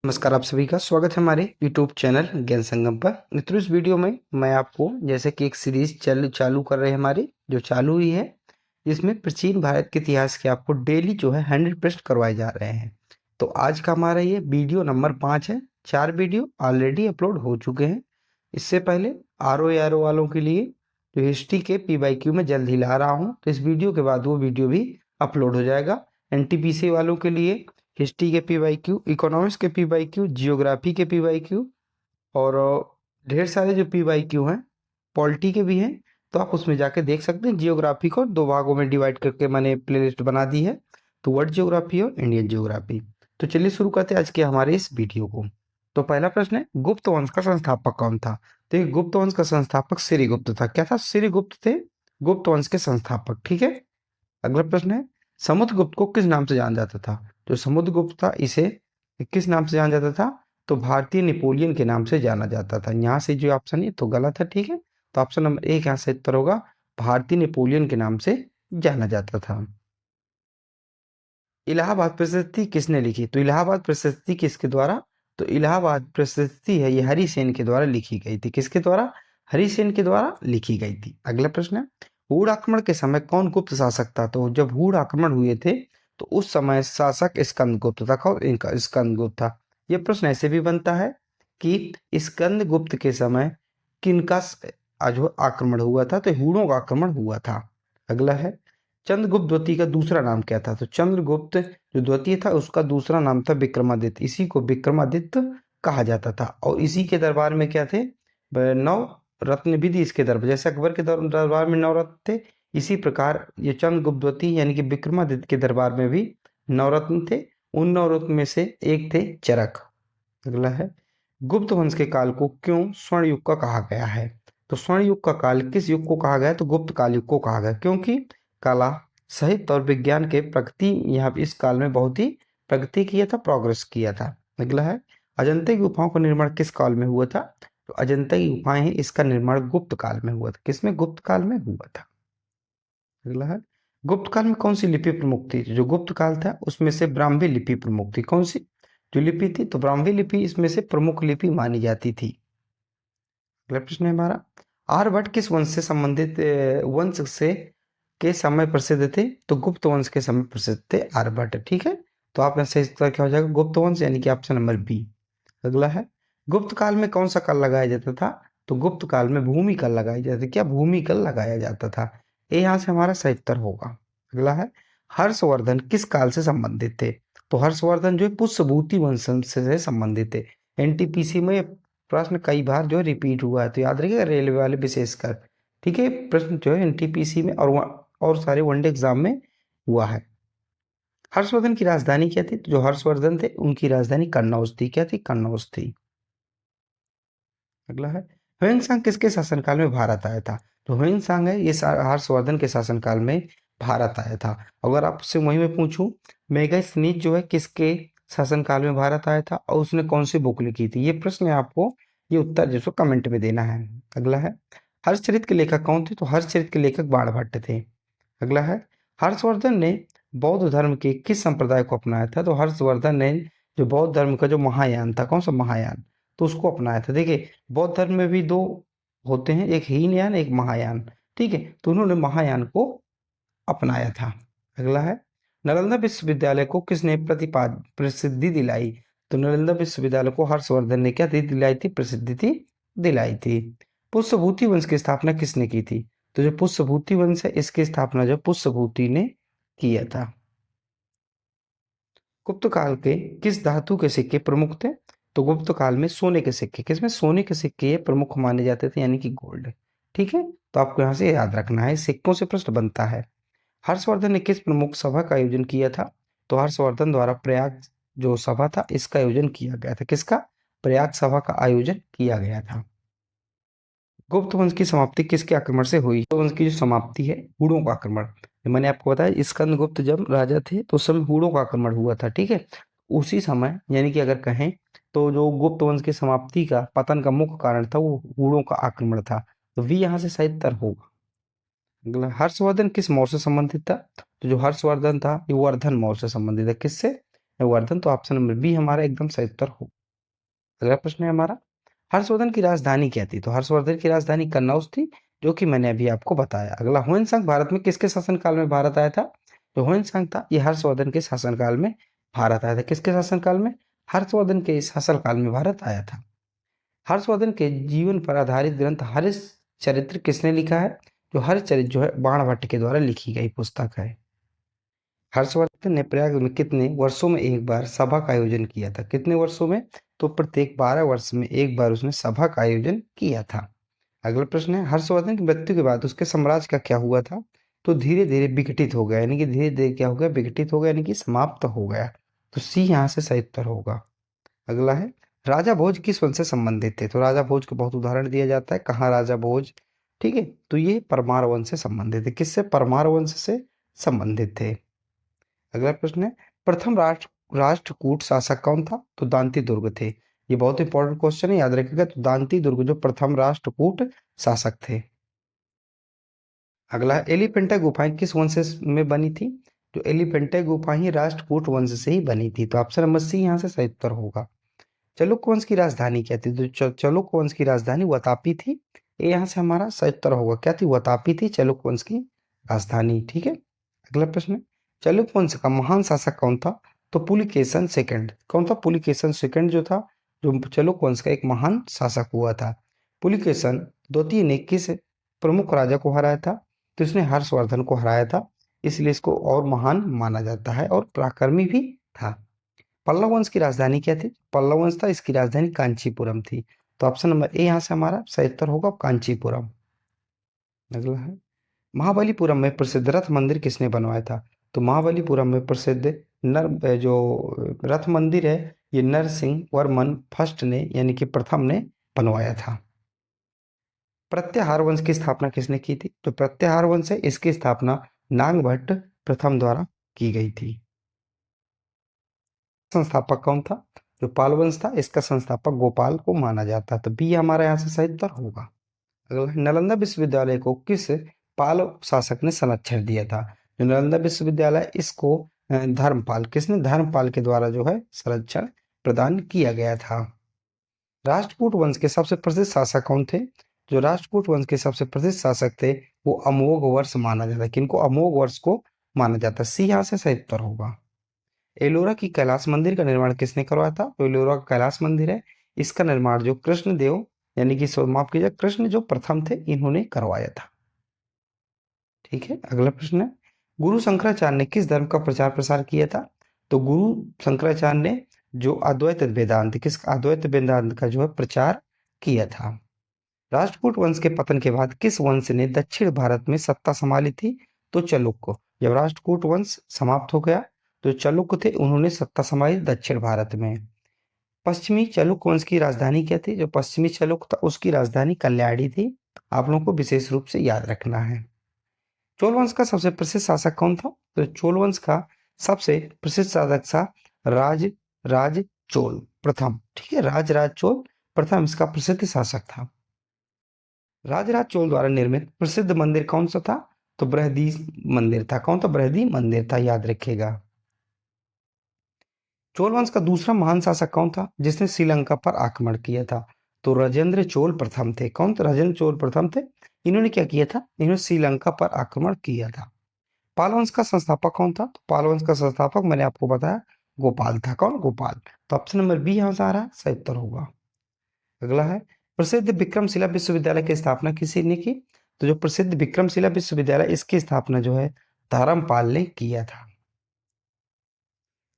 नमस्कार, आप सभी का स्वागत है हमारे YouTube चैनल ज्ञान संगम पर। मित्रों, इस वीडियो में मैं आपको जैसे कि एक सीरीज चालू कर रहे हैं हमारी, जो चालू हुई है, जिसमें प्राचीन भारत के इतिहास के आपको डेली जो है 100% करवाए जा रहे हैं। तो आज का हमारा ये वीडियो नंबर 5 है। 4 वीडियो ऑलरेडी अपलोड हो चुके हैं। इससे पहले RO वालों के लिए जो हिस्ट्री के PYQ में जल्द ही ला रहा हूँ, तो इस वीडियो के बाद वो वीडियो भी अपलोड हो जाएगा। NTPC वालों के लिए हिस्ट्री के PYQ, इकोनॉमिक्स के PYQ, जियोग्राफी के PYQ और ढेर सारे जो PYQ हैं, पॉलिटी के भी हैं, तो आप उसमें जाके देख सकते हैं। जियोग्राफी को 2 भागों में डिवाइड करके मैंने प्लेलिस्ट बना दी है, तो वर्ल्ड जियोग्राफी और इंडियन जियोग्राफी। तो चलिए शुरू करते हैं आज के हमारे इस वीडियो को। तो पहला प्रश्न है, गुप्त वंश का संस्थापक कौन था? तो ये गुप्त वंश का संस्थापक श्रीगुप्त था। क्या था? श्रीगुप्त थे गुप्त वंश के संस्थापक। ठीक है। अगला प्रश्न है, समुद्रगुप्त को किस नाम से जाना जाता था? जो समुद्रगुप्त था, इसे किस नाम से जाना जाता था? तो भारतीय नेपोलियन के नाम से जाना जाता था। यहाँ से जो ऑप्शन है तो गलत है। ठीक है। तो ऑप्शन नंबर 1 यहाँ से उत्तर होगा, भारतीय नेपोलियन के नाम से जाना जाता था। इलाहाबाद प्रशस्ति किसने लिखी? तो इलाहाबाद प्रशस्ति किसके द्वारा? तो इलाहाबाद प्रशस्ति है, ये हरिसेन के द्वारा लिखी गई थी। किसके द्वारा? हरिसेन के द्वारा लिखी गई थी। अगला प्रश्न है, हूण आक्रमण के समय कौन गुप्त शासक था? तो जब हूण आक्रमण हुए थे तो उस समय शासक स्कंदगुप्त था। कौन? इनका स्कंदगुप्त था। यह प्रश्न ऐसे भी बनता है कि स्कंदगुप्त के समय किनका जो आक्रमण हुआ था? तो हूणों का आक्रमण हुआ था। अगला है, चंद्रगुप्त द्वितीय का दूसरा नाम क्या था? तो चंद्रगुप्त जो द्वितीय था उसका दूसरा नाम था विक्रमादित्य। इसी को विक्रमादित्य कहा जाता था। और इसी के दरबार में क्या थे? नौ रत्न विधि इसके दरबार, जैसे अकबर के दरबार में 9 रत्न थे, इसी प्रकार ये चंद्रगुप्त द्वितीय यानी कि विक्रमादित्य के दरबार में भी 9 रत्न थे। उन 9 रत्न में से एक थे चरक। अगला है, गुप्त वंश के काल को क्यों स्वर्ण युग का कहा गया है? तो स्वर्ण युग का काल किस युग को कहा गया? तो गुप्त काल युग को कहा गया, क्योंकि कला, साहित्य और विज्ञान के प्रगति यहाँ इस काल में बहुत ही प्रगति किया था, प्रोग्रेस किया था। अगला है, अजंता की गुफाओं का निर्माण किस काल में हुआ था? तो अजंता की गुफाएं हैं, इसका निर्माण गुप्त काल में हुआ था। किसमें? गुप्त काल में हुआ था। अगला है, गुप्त काल में कौन सी लिपि प्रमुख थी? जो गुप्त काल था उसमें से ब्राह्मी लिपि प्रमुख थी। कौन सी जो लिपि थी? तो ब्राह्मी लिपि इसमें से प्रमुख लिपि मानी जाती थी। अगला प्रश्न है हमारा, आर्यभट्ट किस वंश से संबंधित वंश से के समय प्रसिद्ध थे? तो गुप्त वंश के समय प्रसिद्ध थे आर्यभट्ट। ठीक है। तो आप सही उत्तर क्या हो जाएगा? गुप्त वंश, यानी कि ऑप्शन नंबर बी। अगला है, गुप्त काल में कौन सा कर लगाया जाता था? तो गुप्त काल में भूमि कर लगाया जाता था। क्या? भूमि कर लगाया जाता था। ये यहाँ से हमारा सही उत्तर होगा। अगला है, हर्षवर्धन किस काल से संबंधित थे? तो हर्षवर्धन जो है पुष्यभूति वंश से संबंधित थे। NTPC में प्रश्न कई बार जो है रिपीट हुआ है, तो याद रखिएगा, रेलवे वाले विशेषकर। ठीक है। प्रश्न जो है NTPC में और सारे वनडे एग्जाम में हुआ है। हर्षवर्धन की राजधानी क्या थी? तो जो हर्षवर्धन थे उनकी राजधानी कन्नौज थी। क्या थी? कन्नौज थी। अगला है, ह्वेनसांग किसके शासनकाल में भारत आया था? तो ह्वेनसांग है, ये हर्षवर्धन के शासनकाल में भारत आया था। अगर आपसे वही मैं पूछूं, मेगास्थनीज जो है किसके शासनकाल में भारत आया था और उसने कौन सी बुक लिखी थी? ये प्रश्न है, आपको ये उत्तर जो कमेंट में देना है। अगला है, हर्षचरित के लेखक कौन थे? तो हर्षचरित के लेखक बाणभट्ट थे। अगला है, हर्षवर्धन ने बौद्ध धर्म के किस संप्रदाय को अपनाया था? तो हर्षवर्धन ने जो बौद्ध धर्म का जो महायान था, कौन सा महायान, तो उसको अपनाया था। देखिए, बौद्ध धर्म में भी 2 होते हैं, एक हीनयान, एक महायान। ठीक है। तो उन्होंने महायान को अपनाया था। अगला है, नालंदा विश्वविद्यालय को किसने प्रसिद्धि दिलाई? तो नालंदा विश्वविद्यालय को हर्षवर्धन ने क्या दिलाई थी? प्रसिद्धि दिलाई थी। पुष्यभूति वंश की स्थापना किसने की थी? तो जो पुष्यभूति वंश है इसकी स्थापना जो पुष्यभूति ने किया था। गुप्त काल के किस धातु के सिक्के प्रमुख थे? तो गुप्त काल में सोने के सिक्के, किसमें? सोने के सिक्के प्रमुख माने जाते थे, यानी कि गोल्ड। ठीक है। तो आपको यहाँ से याद रखना है, सिक्कों से प्रश्न बनता है। हर्षवर्धन ने किस प्रमुख सभा का आयोजन किया था? तो हर्षवर्धन द्वारा प्रयाग जो सभा था इसका आयोजन किया गया था। किसका? प्रयाग सभा का आयोजन किया गया था। गुप्त वंश की समाप्ति किसके आक्रमण से हुई? गुप्त वंश की जो समाप्ति है, हूणों का आक्रमण। मैंने आपको बताया, स्कंदगुप्त जब राजा थे तो उस समय हूणों का आक्रमण हुआ था। ठीक है। उसी समय, यानी कि अगर कहें तो जो गुप्त वंश की समाप्ति का, पतन का मुख्य कारण था वो हूणों का आक्रमण था। तो वी यहाँ से सही उत्तर होगा। अगला, हर्षवर्धन किस मौर्य से संबंधित था? तो जो हर्षवर्धन था ये वर्धन मौर्य से संबंधित है। किससे? वर्धन, तो ऑप्शन नंबर बी हमारा एकदम सही उत्तर हो। अगला प्रश्न है हमारा, हर्षवर्धन की राजधानी क्या थी? तो हर्षवर्धन की राजधानी कन्नौज थी, जो कि मैंने अभी आपको बताया। अगला, ह्वेनसांग भारत में किसके शासनकाल में भारत आया था? जो ह्वेनसांग था ये हर्षवर्धन के शासनकाल में भारत आया था। किसके शासनकाल में? हर्षवर्धन के शासनकाल में भारत आया था। हर्षवर्धन के जीवन पर आधारित ग्रंथ हरिश चरित्र किसने लिखा है? जो हरिश चरित्र जो है बाणभट्ट के द्वारा लिखी गई पुस्तक है। हर्षवर्धन ने प्रयाग में कितने वर्षों में एक बार सभा का आयोजन किया था? कितने वर्षों में? तो प्रत्येक 12 वर्ष में एक बार उसने सभा का आयोजन किया था। अगला प्रश्न है, हर्षवर्धन की मृत्यु के बाद उसके साम्राज्य का क्या हुआ था? तो धीरे धीरे विघटित हो गया, यानी कि धीरे धीरे क्या हो गया? विघटित हो गया, यानी कि समाप्त हो गया। तो सी यहाँ से सही उत्तर होगा। अगला है, राजा भोज किस वंश से संबंधित थे? तो राजा भोज को बहुत उदाहरण दिया जाता है, कहाँ राजा भोज, ठीक है, तो ये परमार वंश से संबंधित है। किससे? परमार वंश से संबंधित थे। अगला प्रश्न है, प्रथम राष्ट्रकूट शासक कौन था? तो दांती दुर्ग थे। ये बहुत इंपॉर्टेंट क्वेश्चन है, याद रखिएगा। तो दांती दुर्ग जो प्रथम राष्ट्रकूट शासक थे। अगला है, एलिफेंटा गुफाएं किस वंश में बनी थी? जो एलिफेंटा गुफाएं राष्ट्रकूट वंश से ही बनी थी। तो ऑप्शन नंबर सी यहाँ से सही उत्तर होगा। चालुक्य वंश की राजधानी क्या थी? तो चालुक्य वंश की राजधानी वतापी थी। ये यहाँ से हमारा सही उत्तर होगा। क्या थी? वतापी थी चालुक्य वंश की राजधानी, ठीक है। अगला प्रश्न है, चालुक्य वंश का महान शासक कौन था? तो पुलिकेशन सेकंड। कौन था? पुलिकेशन सेकंड जो था, जो चालुक्य वंश का एक महान शासक हुआ था। पुलिकेशन द्वितीय ने किस प्रमुख राजा को हराया था? तो इसने हर्षवर्धन को हराया था, इसलिए इसको और महान माना जाता है और पराक्रमी भी था। पल्लव वंश की राजधानी क्या थी? पल्लव वंश था, इसकी राजधानी कांचीपुरम थी। तो ऑप्शन नंबर ए यहाँ से हमारा सही उत्तर होगा, कांचीपुरम। अगला है, महाबलीपुरम में प्रसिद्ध रथ मंदिर किसने बनवाया था? तो महाबलीपुरम में प्रसिद्ध जो रथ मंदिर है, ये नरसिंह वर्मन फर्स्ट ने, यानी कि प्रथम ने बनवाया था। प्रत्याहार वंश की स्थापना किसने की थी? तो प्रत्याहार वंश है, इसकी स्थापना नागभट्ट प्रथम द्वारा की गई थी। संस्थापक कौन था? जो पाल वंश था, इसका संस्थापक गोपाल को माना जाता है। तो बी हमारा यहाँ से सही उत्तर होगा। अगला, नालंदा विश्वविद्यालय को किस पाल शासक ने संरक्षण दिया था? जो नालंदा विश्वविद्यालय, इसको धर्मपाल, किसने? धर्मपाल के द्वारा जो है संरक्षण प्रदान किया गया था। राष्ट्रकूट वंश के सबसे प्रसिद्ध शासक कौन थे? जो राष्ट्रकूट वंश के सबसे प्रसिद्ध शासक थे वो अमोघ वर्ष माना जाता है। किनको? अमोघ वर्ष को माना जाता है। सी यहाँ से सही उत्तर होगा। एलोरा की कैलाश मंदिर का निर्माण किसने करवाया था? तो एलोरा का कैलाश मंदिर है, इसका निर्माण जो कृष्णदेव, यानी कि माफ कीजिए, कृष्ण जो प्रथम थे, इन्होंने करवाया था। ठीक है। अगला प्रश्न है, गुरु शंकराचार्य ने किस धर्म का प्रचार प्रसार किया था? तो गुरु शंकराचार्य ने जो अद्वैत वेदांत, किस अद्वैत वेदांत का जो है प्रचार किया था। राष्ट्रकूट वंश के पतन के बाद किस वंश ने दक्षिण भारत में सत्ता संभाली थी? तो चालुक्य। जब राष्ट्रकूट वंश समाप्त हो गया तो चालुक्य थे, उन्होंने सत्ता संभाली दक्षिण भारत में। पश्चिमी चालुक्य वंश की राजधानी क्या थी? जो पश्चिमी चालुक्य था उसकी राजधानी कल्याणी थी। आप लोगों को विशेष रूप से याद रखना है। चोल वंश का सबसे प्रसिद्ध शासक कौन था? तो चोल वंश का सबसे प्रसिद्ध शासक था राज राज चोल प्रथम। ठीक है, राज चोल प्रथम इसका प्रसिद्ध शासक था। राजराज चोल द्वारा निर्मित प्रसिद्ध मंदिर कौन सा था? तो बृहदी मंदिर था। कौन था? बृहदी मंदिर था, याद रखिएगा। चोल वंश का दूसरा महान शासक कौन था जिसने श्रीलंका पर आक्रमण किया था? तो राजेंद्र चोल प्रथम थे। कौन थे? राजेंद्र चोल प्रथम थे। इन्होंने क्या किया था? इन्होंने श्रीलंका पर आक्रमण किया था। पाल वंश का संस्थापक कौन था? तो पाल वंश का संस्थापक मैंने आपको बताया गोपाल था। कौन? गोपाल। तो ऑप्शन नंबर बी यहाँ से आ रहा है, सही उत्तर होगा। अगला है, प्रसिद्ध विक्रमशिला विश्वविद्यालय की स्थापना किसी ने की? तो जो प्रसिद्ध विक्रमशिला विश्वविद्यालय, इसकी स्थापना जो है धर्मपाल ने किया था।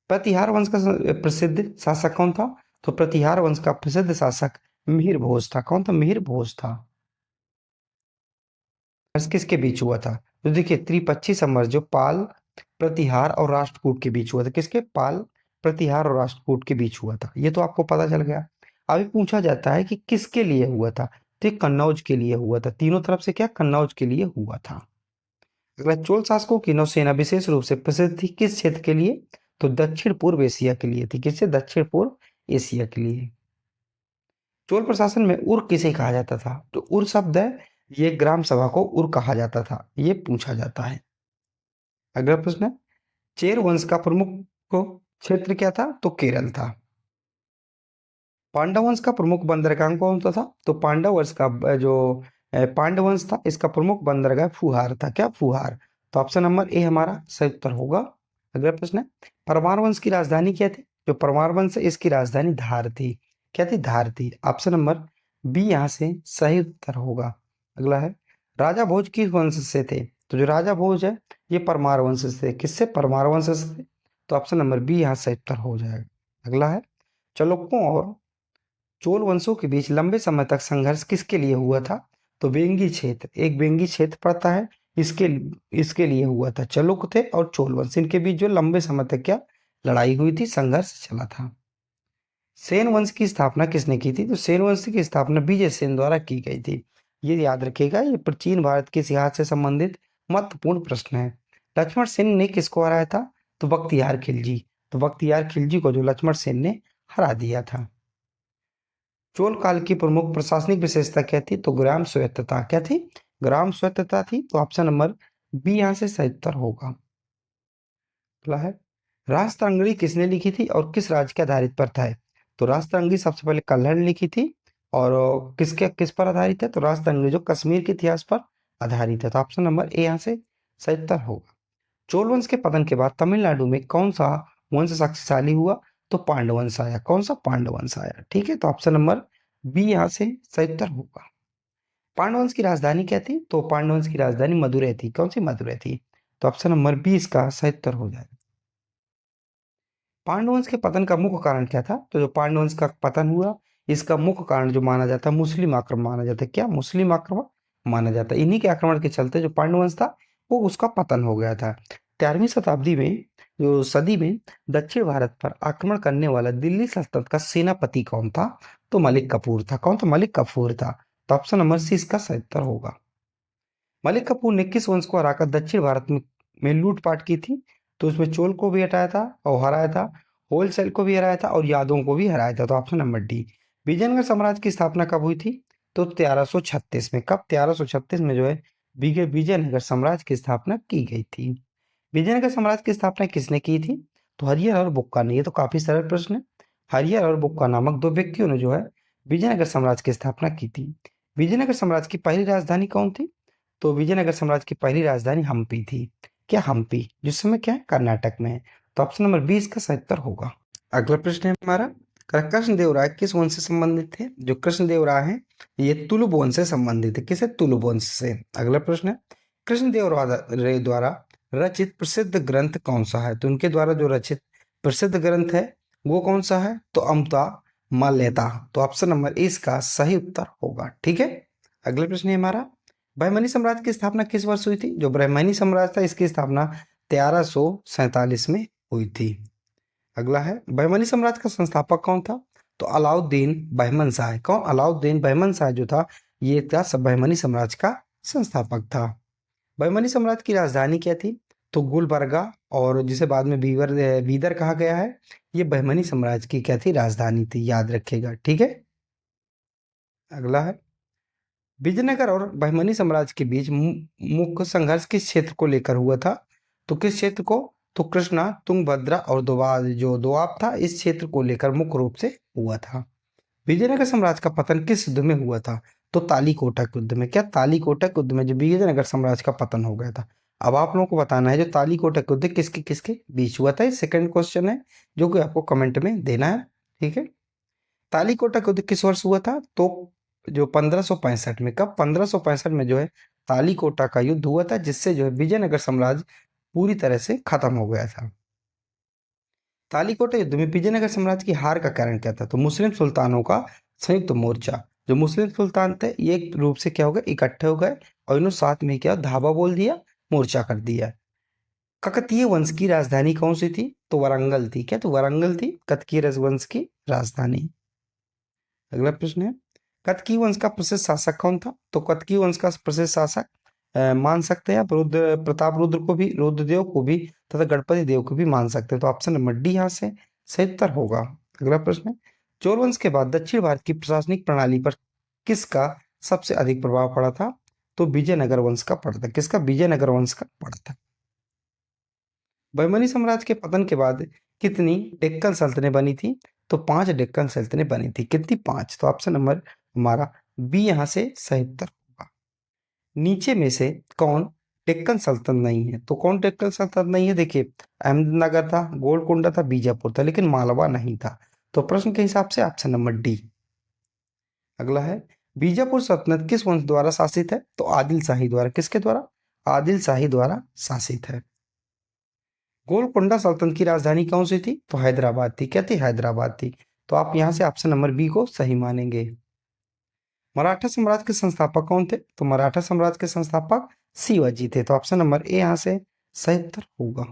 प्रतिहार वंश का प्रसिद्ध शासक कौन था? तो प्रतिहार वंश का प्रसिद्ध शासक मिहिर भोज था। कौन था? मिहिर भोज था। किसके बीच हुआ था? तो देखिए, त्रिपक्षी समर जो पाल, प्रतिहार और राष्ट्रकूट के बीच हुआ था। किसके? पाल, प्रतिहार और राष्ट्रकूट के बीच हुआ था। ये तो आपको पता चल गया। अभी पूछा जाता है कि किसके लिए हुआ था? तो ये कन्नौज के लिए हुआ था। तीनों तरफ से क्या? कन्नौज के लिए हुआ था। अगला, चोल शासकों की नौसेना विशेष रूप से प्रसिद्ध थी किस क्षेत्र के लिए? तो दक्षिण पूर्व एशिया के लिए थी। किससे? दक्षिण पूर्व एशिया के लिए। चोल प्रशासन में उर किसे कहा जाता था? तो उर शब्द है, ये ग्राम सभा को उर कहा जाता था। ये पूछा जाता है। अगला प्रश्न है, चेर वंश का प्रमुख को क्षेत्र क्या था? तो केरल था। पांडव वंश का प्रमुख बंदरगाह कौन सा था? तो पांडव वंश का जो पांडव वंश था, इसका प्रमुख बंदरगाह फुहार था। क्या? फुहार। तो ऑप्शन नंबर ए हमारा सही उत्तर होगा। अगला प्रश्न है, परमार वंश की राजधानी क्या थी? जो परमार वंश है, इसकी राजधानी धार थी। क्या थी? धार थी। ऑप्शन नंबर बी यहाँ से सही उत्तर होगा। अगला है, राजा भोज किस वंश से थे? तो जो राजा भोज है, ये परमार वंश से थे। किससे? परमार वंश से थे। तो ऑप्शन नंबर बी यहाँ सही उत्तर हो जाएगा। अगला है, चालुक्यों और चोल वंशों के बीच लंबे समय तक संघर्ष किसके लिए हुआ था? तो वेंगी क्षेत्र, एक वेंगी क्षेत्र पड़ता है, इसके इसके लिए हुआ था। चालुक्य थे और चोल वंश, इनके बीच जो लंबे समय तक क्या लड़ाई हुई थी, संघर्ष चला था। सेन वंश की स्थापना किसने की थी? तो सेन वंश की स्थापना विजय सेन द्वारा की गई थी। ये याद रखिएगा, ये प्राचीन भारत के इतिहास से संबंधित महत्वपूर्ण प्रश्न है। लक्ष्मण सेन ने किसको हराया था? तो बख्तियार खिलजी। तो बख्तियार खिलजी को जो लक्ष्मण सेन ने हरा दिया था। चोल काल की प्रमुख प्रशासनिक विशेषता क्या थी? तो ग्राम स्वायत्तता। क्या थी? ग्राम स्वायत्तता थी। तो ऑप्शन नंबर बी यहाँ से सही उत्तर होगा। अगला है, राजतरंगिणी किसने लिखी थी और किस राज्य के आधारित पर था? तो राजतरंगिणी सबसे पहले कल्हड़ ने लिखी थी, और किस पर आधारित है? तो राजतरंगिणी जो कश्मीर के इतिहास पर आधारित है। तो ऑप्शन नंबर ए यहाँ से सही उत्तर होगा। चोल वंश के पतन के बाद तमिलनाडु में कौन सा वंश शक्तिशाली हुआ? तो पांडव वंश आया। कौन सा? पांडव वंश आया। ठीक है, तो ऑप्शन नंबर बी यहाँ से सही उत्तर होगा। पांडव वंश की राजधानी क्या थी? तो पांडव वंश की राजधानी मदुरै थी। कौन सी? मदुरै थी। तो ऑप्शन नंबर बी इसका सही उत्तर हो जाएगा। पांडववंश के पतन का मुख्य कारण क्या था? तो जो पांडववंश का पतन हुआ, इसका मुख्य कारण जो माना जाता है, मुस्लिम आक्रमण माना जाता है। क्या? मुस्लिम आक्रमण माना जाता है। इन्हीं के आक्रमण के चलते जो पांडववंश था, वो उसका पतन हो गया था। 13वीं शताब्दी में, जो सदी में दक्षिण भारत पर आक्रमण करने वाला दिल्ली सल्तनत का सेनापति कौन था? तो मलिक कफूर था। कौन था? मलिक कफूर था। तो ऑप्शन नंबर सी इसका सही उत्तर होगा। मलिक कफूर ने किस वंश को हराकर दक्षिण भारत में लूटपाट की थी? तो उसमें चोल को भी हटाया था और हराया था, होलसेल को भी हराया था और यादवों को भी हराया था। तो ऑप्शन नंबर डी। विजयनगर साम्राज्य की स्थापना कब हुई थी? तो 1336 में। कब? 1336 में जो है विजयनगर साम्राज्य की स्थापना की गई थी। विजयनगर साम्राज्य की स्थापना किसने की थी? तो हरिहर और बुक्का ने। ये तो काफी सरल प्रश्न है। हरिहर और बुक्का नामक दो व्यक्तियों ने जो है विजयनगर साम्राज्य की स्थापना की थी। विजयनगर साम्राज्य की पहली राजधानी कौन थी? तो विजयनगर साम्राज्य की पहली राजधानी हम्पी थी। क्या? हम्पी, जिस समय क्या है, कर्नाटक में है। तो ऑप्शन नंबर 20 का सही उत्तर होगा। अगला प्रश्न है हमारा, कृष्णदेव राय किस वंश से संबंधित थे? जो कृष्णदेव राय है, ये तुलुप वंश से संबंधित है। किसे? तुलुप वंश से। अगला प्रश्न है, कृष्णदेव राय द्वारा रचित प्रसिद्ध ग्रंथ कौन सा है? तो उनके द्वारा जो रचित प्रसिद्ध ग्रंथ है, वो कौन सा है? तो अमृता माल्यता। तो ऑप्शन नंबर ए इसका सही उत्तर होगा। ठीक है, अगला प्रश्न है हमारा, बहमनी साम्राज्य की स्थापना किस वर्ष हुई थी? जो बहमनी साम्राज्य था, इसकी स्थापना 1347 में हुई थी। अगला है, बहमनी साम्राज्य का संस्थापक कौन था? तो अलाउद्दीन बहमन शाह। कौन? अलाउद्दीन बहमन शाह जो था, ये था बहमनी साम्राज्य का संस्थापक था। बहमनी साम्राज्य की राजधानी क्या थी? तो गुलबर्गा, और जिसे बाद में बीदर कहा गया है, ये बहमनी साम्राज्य की क्या थी? राजधानी थी। याद रखिएगा। ठीक है, अगला है, विजयनगर और बहमनी साम्राज्य के बीच मुख्य संघर्ष किस क्षेत्र को लेकर हुआ था? तो किस क्षेत्र को? तो कृष्णा, तुंगभद्रा और दोआब था, इस क्षेत्र को लेकर मुख्य रूप से हुआ था। विजयनगर साम्राज्य का पतन किस युद्ध में हुआ था? तो तालीकोटक युद्ध में। क्या? तालीकोटक युद्ध में जो विजयनगर साम्राज्य का पतन हो गया था। अब आप लोगों को बताना है, जो तालीकोटक युद्ध किसके किसके बीच हुआ था। ये सेकंड क्वेश्चन है, जो कि आपको कमेंट में देना है। ठीक है, तालीकोटक युद्ध किस वर्ष हुआ था? तो जो 1565 में। कब? 1565 में जो है तालीकोटा का युद्ध हुआ था, जिससे जो है विजयनगर साम्राज्य पूरी तरह से खत्म हो गया था। तालीकोटा युद्ध में विजयनगर साम्राज्य की हार का कारण क्या था? तो मुस्लिम सुल्तानों का संयुक्त मोर्चा। जो मुस्लिम सुल्तान थे, ये एक रूप से क्या हो गए, इकट्ठे हो गए, और इन्होंने साथ में क्या धावा बोल दिया, मोर्चा कर दिया। ककतीय वंश की राजधानी कौन सी थी? तो वारंगल थी। क्या? तो वारंगल थी ककतीय राजवंश की राजधानी। अगला प्रश्न है, कतकी वंश का प्रसिद्ध शासक कौन था? तो कतकी वंश का प्रसिद्ध शासक मान सकते हैं आप रुद्र प्रताप, रुद्र को भी, रुद्रदेव को भी, तथा गणपति देव को भी मान सकते हैं। तो ऑप्शन नंबर डी यहाँ से सही उत्तर होगा। अगला प्रश्न है, चोल वंश के बाद दक्षिण भारत की प्रशासनिक प्रणाली पर किसका सबसे अधिक प्रभाव पड़ा था? तो विजयनगर वंश का पड़ा था। किसका? विजयनगर वंश का पड़ा था। बहमनी साम्राज्य के पतन के बाद कितनी डेक्कन सल्तनतें बनी थी? तो 5 डेक्कन सल्तनतें बनी थी। कितनी? 5। तो ऑप्शन नंबर हमारा बी यहाँ से सही उत्तर होगा। नीचे में से कौन डेक्कन सल्तनत नहीं है? तो कौन डेक्कन सल्तनत नहीं है? देखिए, अहमदनगर था, गोलकुंडा था, बीजापुर था, लेकिन मालवा नहीं था। तो प्रश्न के हिसाब से ऑप्शन नंबर डी। अगला है, बीजापुर सल्तनत किस वंश द्वारा शासित है? तो आदिल शाही द्वारा। किसके द्वारा? आदिल शाही द्वारा शासित है। गोलकुंडा सल्तनत की राजधानी कौन सी थी? तो हैदराबाद थी। क्या थी? हैदराबाद थी। तो आप यहां से ऑप्शन नंबर बी को सही मानेंगे। मराठा साम्राज्य के संस्थापक कौन थे? तो मराठा साम्राज्य के संस्थापक शिवाजी थे। तो ऑप्शन नंबर ए यहां से सही उत्तर होगा।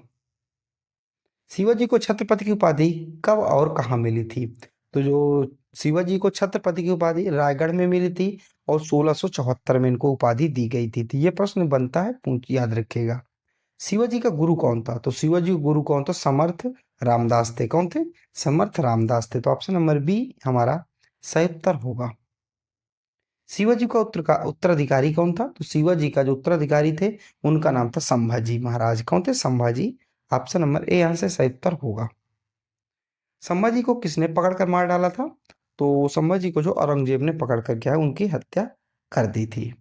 शिवाजी को छत्रपति की उपाधि कब और कहाँ मिली थी? तो जो शिवाजी को छत्रपति की उपाधि रायगढ़ में मिली थी और 1674 में इनको उपाधि दी गई थी। तो ये प्रश्न बनता है, पूछ याद रखिएगा। शिवाजी का गुरु कौन था? तो शिवाजी का गुरु कौन था? समर्थ रामदास थे। कौन थे? समर्थ रामदास थे। तो ऑप्शन नंबर बी हमारा सही उत्तर होगा। शिवाजी का उत्तराधिकारी कौन था? तो शिवाजी का जो उत्तराधिकारी थे उनका नाम था संभाजी महाराज। कौन थे? संभाजी। ऑप्शन नंबर ए यहां से सही उत्तर होगा। संभाजी को किसने पकड़कर मार डाला था? तो संभाजी को जो औरंगजेब ने पकड़ कर क्या है, उनकी हत्या कर दी थी।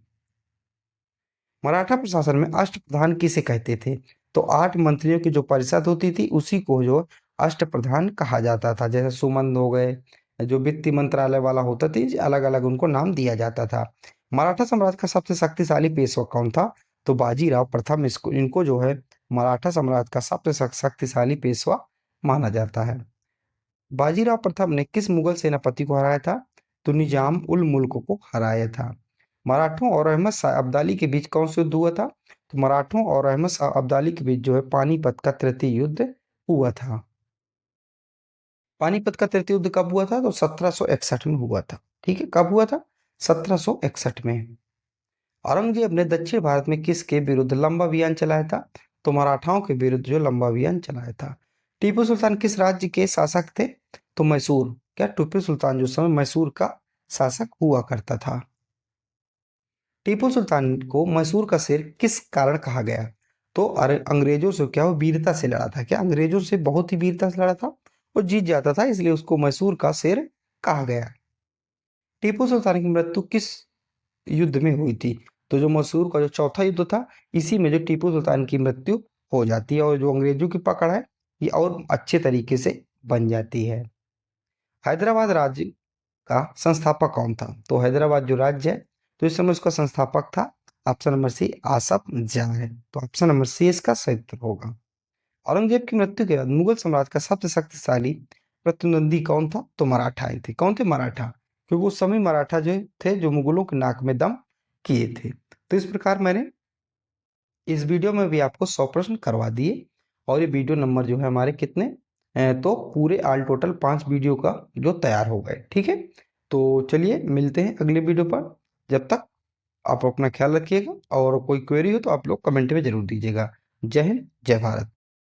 मराठा प्रशासन में अष्टप्रधान किसे कहते थे? तो 8 मंत्रियों की जो परिषद होती थी उसी को जो अष्टप्रधान कहा जाता था। जैसे सुमंत हो गए, जो वित्त मंत्रालय वाला होता थी, अलग अलग उनको नाम दिया जाता था। मराठा साम्राज्य का सबसे शक्तिशाली पेशवा कौन था? तो बाजीराव प्रथम। इनको जो है मराठा साम्राज्य का सबसे शक्तिशाली पेशवा माना जाता है। बाजीराव प्रथम ने किस मुगल सेनापति को हराया था? तो निजाम उल मुल्क को हराया था। मराठों और अहमद शाह अब्दाली के बीच कौन सा युद्ध हुआ था? तो मराठों और अहमद शाह अब्दाली के बीच जो है पानीपत का तृतीय युद्ध हुआ था। पानीपत का तृतीय युद्ध कब हुआ था? तो 1761 में हुआ था। ठीक है, कब हुआ था? 1761 में। औरंगजेब ने दक्षिण भारत में किसके विरुद्ध लंबा अभियान चलाया था? तो मराठाओं के विरुद्ध जो लंबा अभियान चलाया था। टीपू सुल्तान किस राज्य के शासक थे? तो मैसूर। क्या टीपू सुल्तान जो समय मैसूर का शासक हुआ करता था। टीपू सुल्तान को मैसूर का शेर किस कारण कहा गया? तो अंग्रेजों से क्या वो वीरता से लड़ा था। क्या अंग्रेजों से बहुत ही वीरता से लड़ा था और जीत जाता था, इसलिए उसको मैसूर का शेर कहा गया। टीपू सुल्तान की मृत्यु किस युद्ध में हुई थी? तो जो मैसूर का जो चौथा युद्ध था, इसी में जो टीपू सुल्तान की मृत्यु हो जाती है और जो अंग्रेजों की पकड़ है ये और अच्छे तरीके से बन जाती है। हैदराबाद राज्य का संस्थापक कौन था? तो हैदराबाद जो राज्य है, तो इस समय उसका संस्थापक था option number C Asaf Jah है। तो ऑप्शन नंबर सी इसका सही उत्तर होगा। औरंगजेब की मृत्यु के बाद मुगल साम्राज्य का सबसे शक्तिशाली प्रतिद्वंदी कौन था? तो मराठा थे। कौन थे? मराठा। क्योंकि उस समय मराठा जो थे जो मुगलों के नाक में दम किए थे। तो इस प्रकार मैंने इस वीडियो में भी आपको 100 प्रश्न करवा दिए और ये वीडियो नंबर जो है हमारे कितने तो पूरे ऑल टोटल 5 वीडियो का जो तैयार हो गए। ठीक है, तो चलिए मिलते हैं अगले वीडियो पर। जब तक आप अपना ख्याल रखिएगा और कोई क्वेरी हो तो आप लोग कमेंट में जरूर दीजिएगा। जय हिंद, जय भारत।